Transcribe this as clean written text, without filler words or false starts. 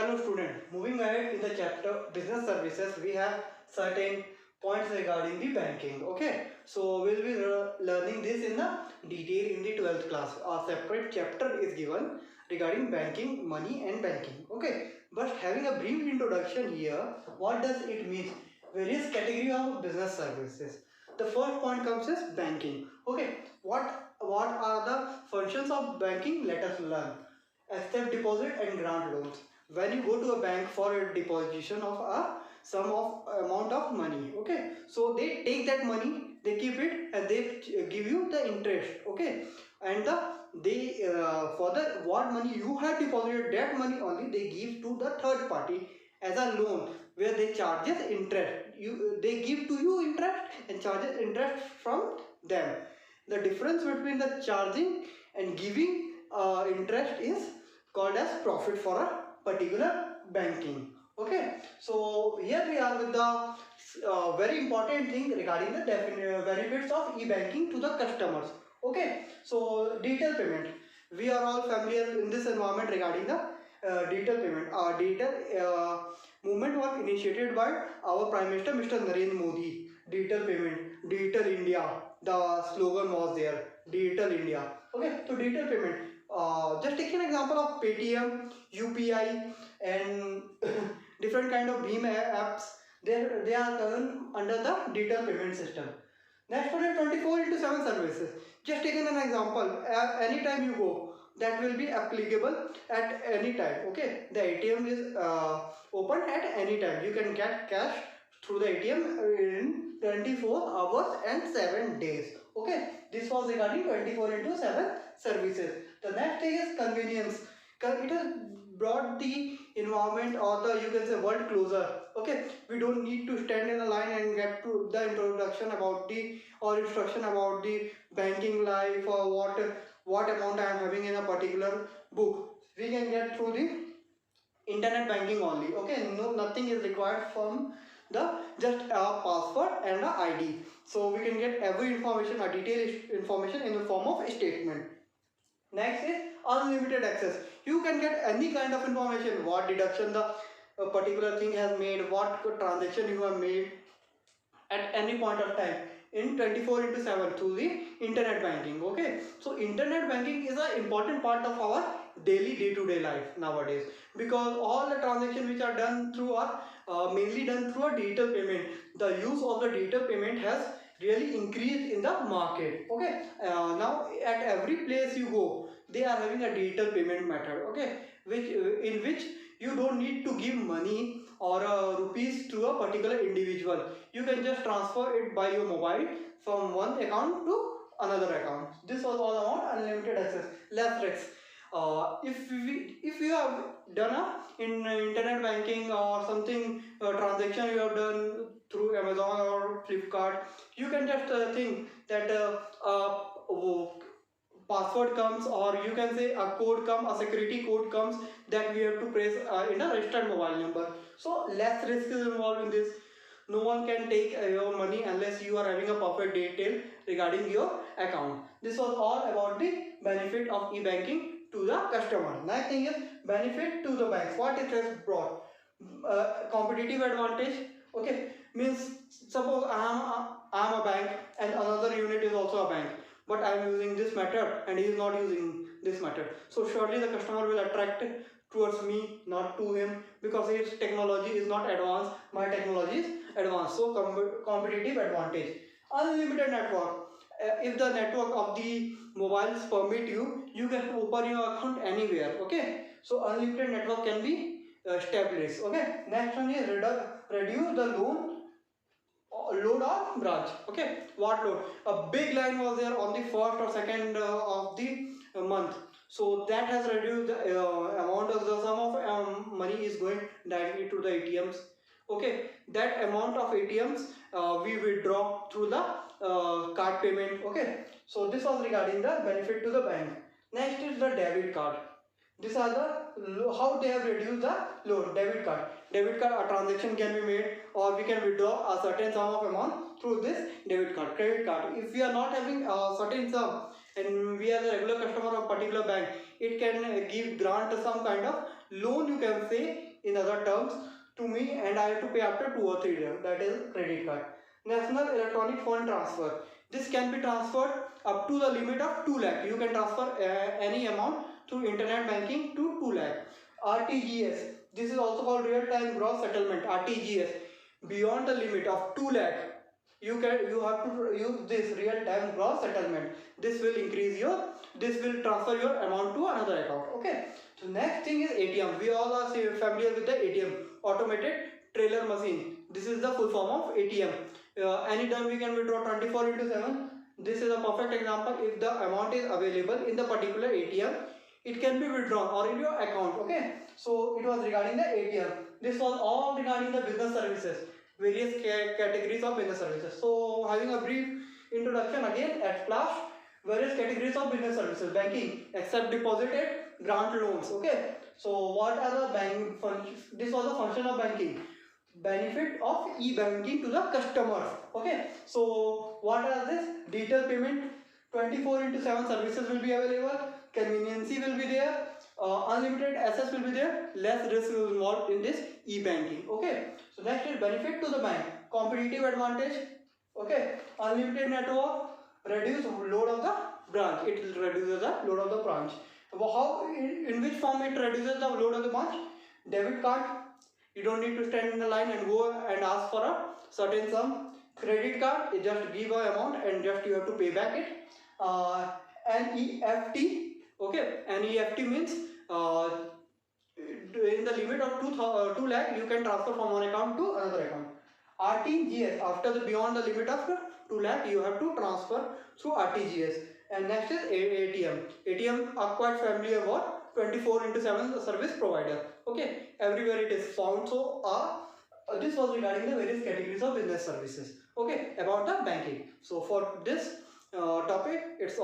Hello student, moving ahead in the chapter business services, we have certain points regarding the banking. Okay, so we'll be learning this in the detail in the 12th class. A separate chapter is given regarding banking, money and banking. Okay, but having a brief introduction here, what does it mean? Various category of business services. The first point comes as banking. Okay, what are the functions of banking? Let us learn. Accept deposit and grant loans. When you go to a bank for a deposition of a sum of amount of money, okay, so they take that money, they keep it and they give you the interest, okay, and they for the what money you have deposited, that money only they give to the third party as a loan, where they charges interest. They give to you interest and charges interest from them. The difference between the charging and giving interest is called as profit for a particular banking. Okay, so here we are with the very important thing regarding the benefits of e-banking to the customers. Okay, so digital payment, we are all familiar in this environment regarding the digital payment. Digital movement was initiated by our Prime Minister Mr. Narendra Modi. Digital payment, digital India, the slogan was there, digital India. Okay, so digital payment, just take an example of Paytm, UPI and different kind of Bheem apps. They are done under the digital payment system. Next one is 24 into 7 services. Just taking an example, anytime you go, that will be applicable at any time. Okay, the ATM is open at any time. You can get cash through the ATM in 24 hours and 7 days. Okay, this was regarding 24 into 7 services. The next thing is convenience. It has brought the environment or the, you can say, world closer. Okay, we don't need to stand in a line and get to the introduction about the or instruction about the banking life or what amount I am having in a particular book. We can get through the internet banking only. Okay, no, nothing is required from the just a password and a ID. So we can get every information, a detailed information in the form of a statement. Next is unlimited access. You can get any kind of information, what deduction the particular thing has made, what transaction you have made at any point of time in 24 into 7 through the internet banking. Okay, so internet banking is an important part of our daily day-to-day life nowadays, because all the transactions which are done through are mainly done through a digital payment. The use of the digital payment has really increased in the market. Okay, now at every place you go, they are having a digital payment method. Okay, which in which you don't need to give money or rupees to a particular individual. You can just transfer it by your mobile from one account to another account. This was all about unlimited access, less risks. If you have done in internet banking or something transaction you have done through Amazon or Flipkart, you can just think that password comes, or you can say a code comes, a security code comes, that we have to press in a registered mobile number. So less risk is involved in this. No one can take your money unless you are having a perfect detail regarding your account. This was all about the benefit of e-banking to the customer. Next thing is benefit to the bank. What it has brought? Competitive advantage. Okay, means suppose I am a bank and another unit is also a bank, but I am using this method and he is not using this method. So surely the customer will attract towards me, not to him, because his technology is not advanced, my technology is advanced. So competitive advantage. Unlimited network. If the network of the mobiles permit you, you can open your account anywhere. Okay, so unlimited network can be established. Okay, next one is reduce the load on branch. Okay, what load? A big line was there on the first or second of the month, so that has reduced the amount of the sum of money is going directly to the ATMs. Okay, that amount of ATMs we withdraw through the card payment. Okay, so this was regarding the benefit to the bank. Next is the debit card. These are the how they have reduced the load. Debit card. Debit card, a transaction can be made, or we can withdraw a certain sum of amount through this debit card. Credit card. If we are not having a certain sum and we are the regular customer of particular bank, it can give grant some kind of loan, you can say in other terms, to me, and I have to pay after 2 or 3 years. That is credit card. National Electronic Fund Transfer. This can be transferred up to the limit of 2 lakh. You can transfer any amount through internet banking to 2 lakh. RTGS. This is also called real time gross settlement. RTGS. Beyond the limit of 2 lakh, you have to use this real time gross settlement. This will transfer your amount to another account. Okay. So next thing is ATM. We all are familiar with the ATM, automated teller machine. This is the full form of ATM. Anytime we can withdraw 24/7. This is a perfect example. If the amount is available in the particular ATM, it can be withdrawn or in your account. Okay. So it was regarding the ATM. This was all regarding the business services, various categories of business services. So having a brief introduction again at Flash, various categories of business services: banking, accept deposited, grant loans. Okay. So what are the bank functions? This was the function of banking. Benefit of e-banking to the customers. Okay. So what are this? Digital payment, 24/7 services will be available. Conveniency will be there. Unlimited access will be there. Less risk is involved in this e-banking. Okay. So next is benefit to the bank. Competitive advantage. Okay. Unlimited network. Reduce load of the branch. It reduces the load of the branch. How? In which form it reduces the load of the branch? Debit card. You don't need to stand in the line and go and ask for a certain sum. Credit card, you just give an amount and just you have to pay back it. NEFT, okay, NEFT means in the limit of 2 lakh, you can transfer from one account to another account. RTGS, after the beyond the limit of 2 lakh, you have to transfer through RTGS. And next is ATM. ATM are quite familiar with 24/7 service provider. Okay, everywhere it is found. So this was regarding the various categories of business services. Okay, about the banking. So for this topic, it's